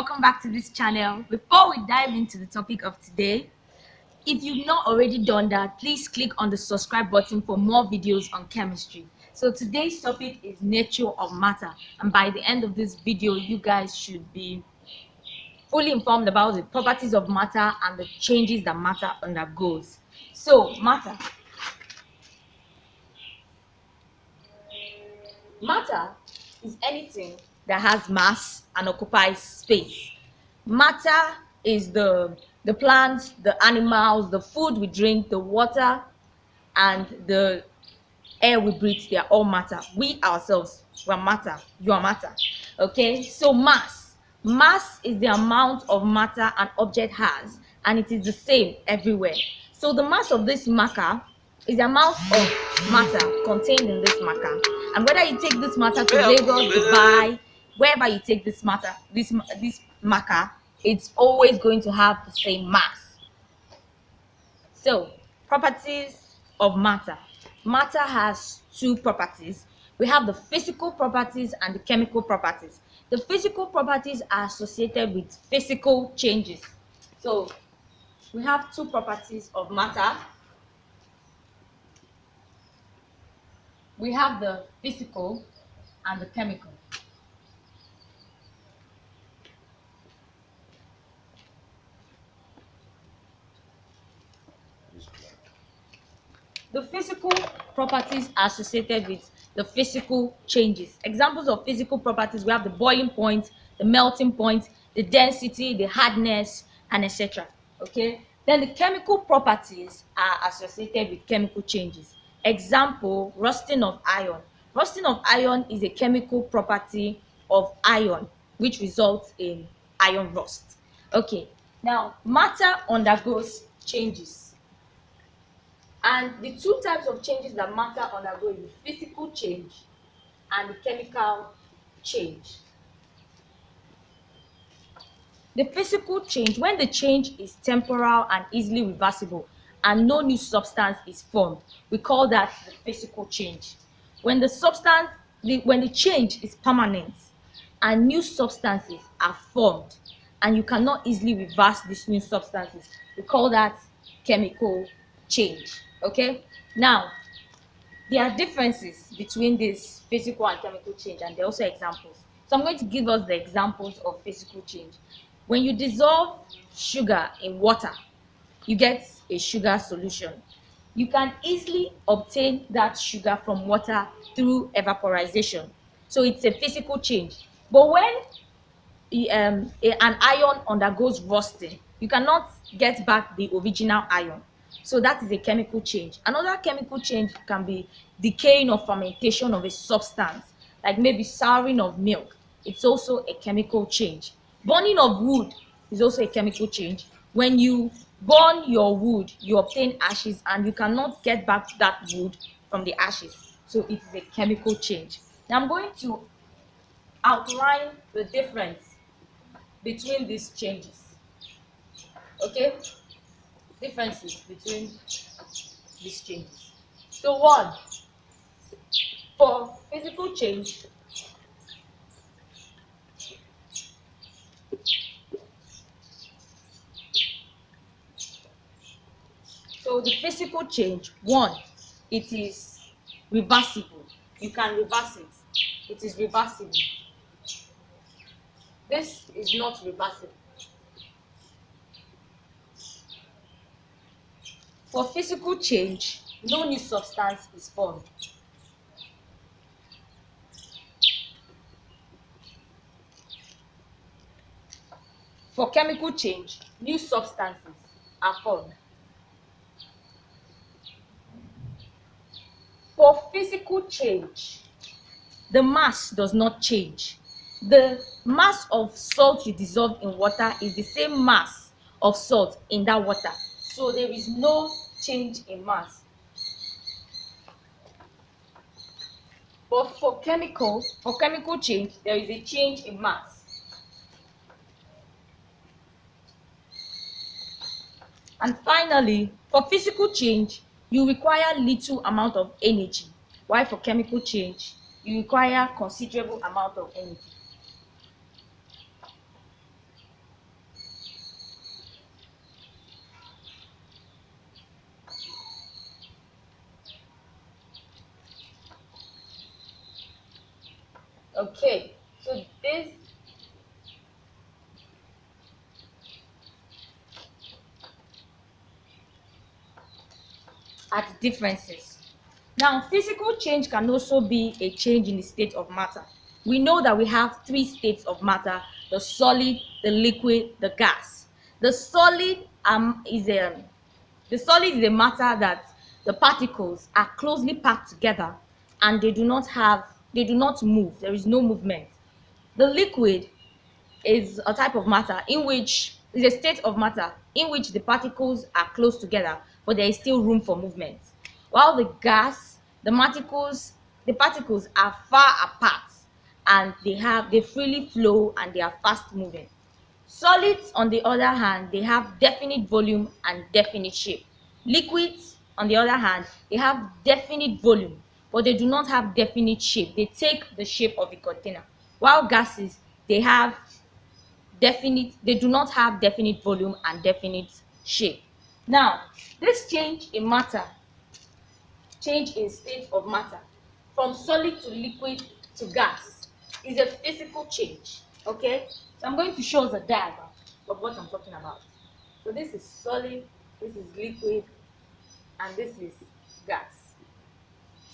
welcome back to this channel. Before we dive into the topic of today, if you've not already done that, please click on the subscribe button for more videos on chemistry. So today's topic is nature of matter, and by the end of this video you guys should be fully informed about the properties of matter and the changes that matter undergoes. So matter is anything that has mass and occupies space. Matter is the plants, the animals, the food we drink, the water, and the air we breathe. They are all matter. We ourselves, we are matter. You are matter. Okay, so mass is the amount of matter an object has, and it is the same everywhere. So the mass of this marker is the amount of matter contained in this marker, and whether you take this matter to Lagos, Dubai, wherever you take this matter, this marker, it's always going to have the same mass. So properties of matter. Matter has two properties. We have the physical properties and the chemical properties. The physical properties are associated with physical changes. So we have two properties of matter. We have the physical and the chemical. The physical properties are associated with the physical changes. Examples of physical properties: we have the boiling point, the melting point, the density, the hardness, and etc. Okay. Then the chemical properties are associated with chemical changes. Example: rusting of iron. Rusting of iron is a chemical property of iron which results in iron rust. Okay. Now, matter undergoes changes. And the two types of changes that matter undergo is the physical change and the chemical change. The physical change, when the change is temporal and easily reversible and no new substance is formed, we call that the physical change. When the change is permanent and new substances are formed and you cannot easily reverse these new substances, we call that chemical change. Okay, now there are differences between this physical and chemical change, and there are also examples. So I'm going to give us the examples of physical change. When you dissolve sugar in water, you get a sugar solution. You can easily obtain that sugar from water through evaporization. So it's a physical change. But when an iron undergoes rusting, you cannot get back the original iron. So that is a chemical change. Another chemical change can be decaying or fermentation of a substance, like maybe souring of milk. It's also a chemical change. Burning of wood is also a chemical change. When you burn your wood, you obtain ashes, and you cannot get back that wood from the ashes. So it is a chemical change. Now I'm going to outline the difference between these changes. Okay? Differences between these changes. So one, for physical change, so the physical change, one, it is reversible. You can reverse it. It is reversible. This is not reversible. For physical change, no new substance is formed. For chemical change, new substances are formed. For physical change, the mass does not change. The mass of salt you dissolve in water is the same mass of salt in that water. So there is no change in mass. But for chemical change, there is a change in mass. And finally, for physical change, you require little amount of energy, while for chemical change, you require considerable amount of energy. Okay, so this are the differences. Now, physical change can also be a change in the state of matter. We know that we have three states of matter: the solid, the liquid, the gas. The solid is a matter that the particles are closely packed together and they do not move. There is no movement. The liquid is a type of matter in which is a state of matter in which the particles are close together, but there is still room for movement. While the gas, the particles are far apart and they freely flow and they are fast moving. Solids, on the other hand, they have definite volume and definite shape. Liquids, on the other hand, they have definite volume, but they do not have definite shape. They take the shape of a container. While gases, they do not have definite volume and definite shape. Now, this change in state of matter from solid to liquid to gas is a physical change. Okay, so I'm going to show us a diagram of what I'm talking about. So this is solid, this is liquid, and this is gas.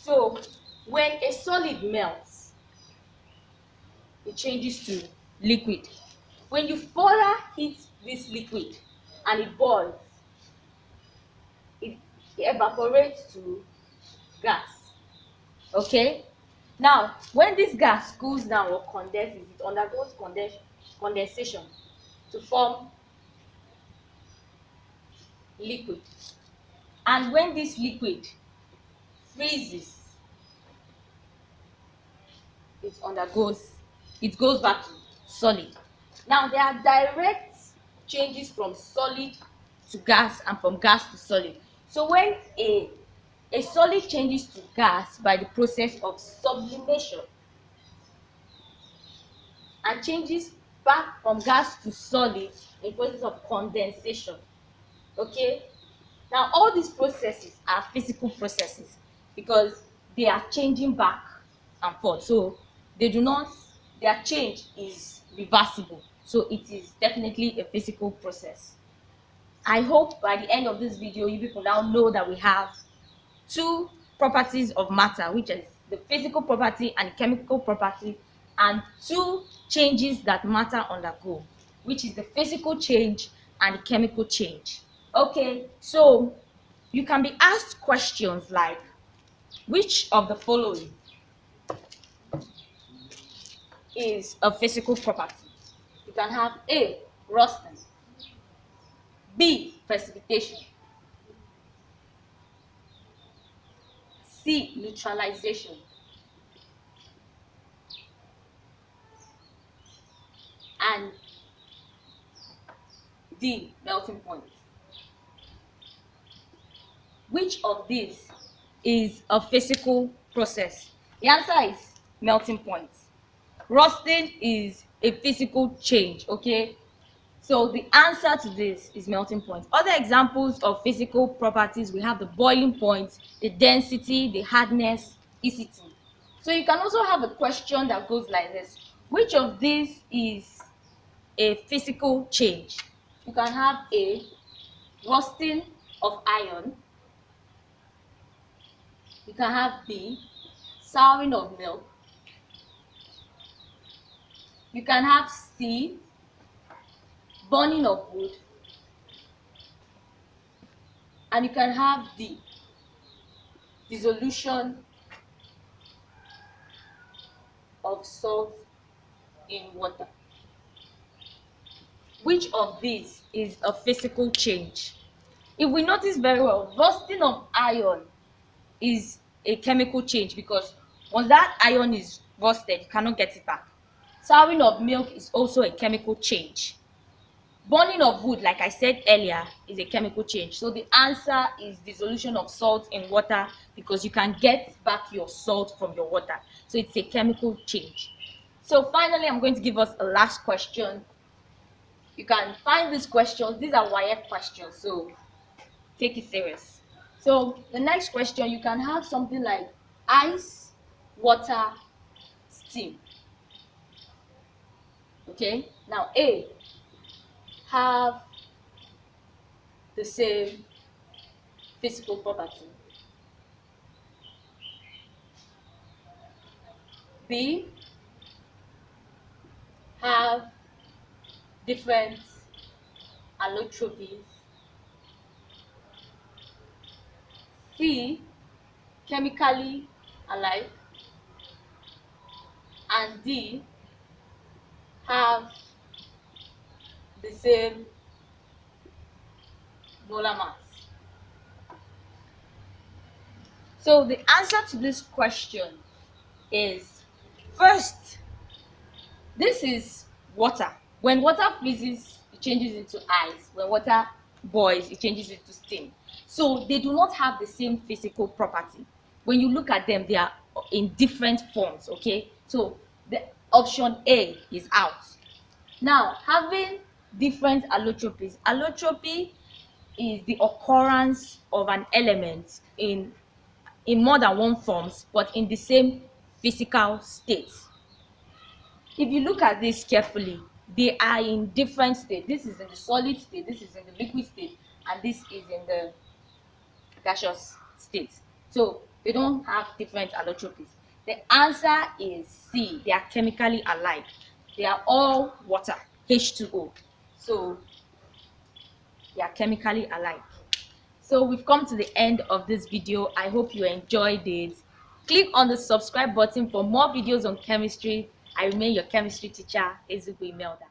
So when a solid melts, it changes to liquid. When you further heat this liquid and it boils, it evaporates to gas. Okay, now when this gas cools down or condenses, it undergoes condensation to form liquid. And when this liquid freezes, it goes back to solid. Now there are direct changes from solid to gas and from gas to solid. So when a solid changes to gas by the process of sublimation and changes back from gas to solid in process of condensation. Okay, now all these processes are physical processes because they are changing back and forth. So their change is reversible. So it is definitely a physical process. I hope by the end of this video, you people now know that we have two properties of matter, which is the physical property and chemical property, and two changes that matter undergo, which is the physical change and the chemical change. Okay, so you can be asked questions like, which of the following is a physical property? You can have A, rusting, B, precipitation, C, neutralization, and D, melting point. Which of these is a physical process? The answer is melting point. Rusting is a physical change, okay? So the answer to this is melting point. Other examples of physical properties, we have the boiling point, the density, the hardness, ECT. So you can also have a question that goes like this: which of these is a physical change? You can have A, rusting of iron. You can have B, souring of milk. You can have C, burning of wood. And you can have D, dissolution of salt in water. Which of these is a physical change? If we notice very well, rusting of iron is a chemical change because once that iron is rusted, you cannot get it back. Souring of milk is also a chemical change. Burning of wood, like I said earlier, is a chemical change. So the answer is dissolution of salt in water because you can get back your salt from your water. So it's a chemical change. So finally, I'm going to give us a last question. You can find these questions. These are WIEC questions, so take it serious. So the next question, you can have something like ice, water, steam. Okay, now A have the same physical property. B have different allotropies. C chemically alike. And D have the same molar mass. So the answer to this question is, first, this is water. When water freezes, it changes into ice. When water boils, it changes into steam. So they do not have the same physical property. When you look at them, they are in different forms, okay? So the option A is out. Now, having different allotropies. Allotropy is the occurrence of an element in more than one forms, but in the same physical state. If you look at this carefully, they are in different states. This is in the solid state, this is in the liquid state, and this is in the gaseous state. So they don't have different allotropies. The answer is C. They are chemically alike. They are all water, H2O. So they are chemically alike. So we've come to the end of this video. I hope you enjoyed it. Click on the subscribe button for more videos on chemistry. I remain your chemistry teacher, EZUGWU EMELDA.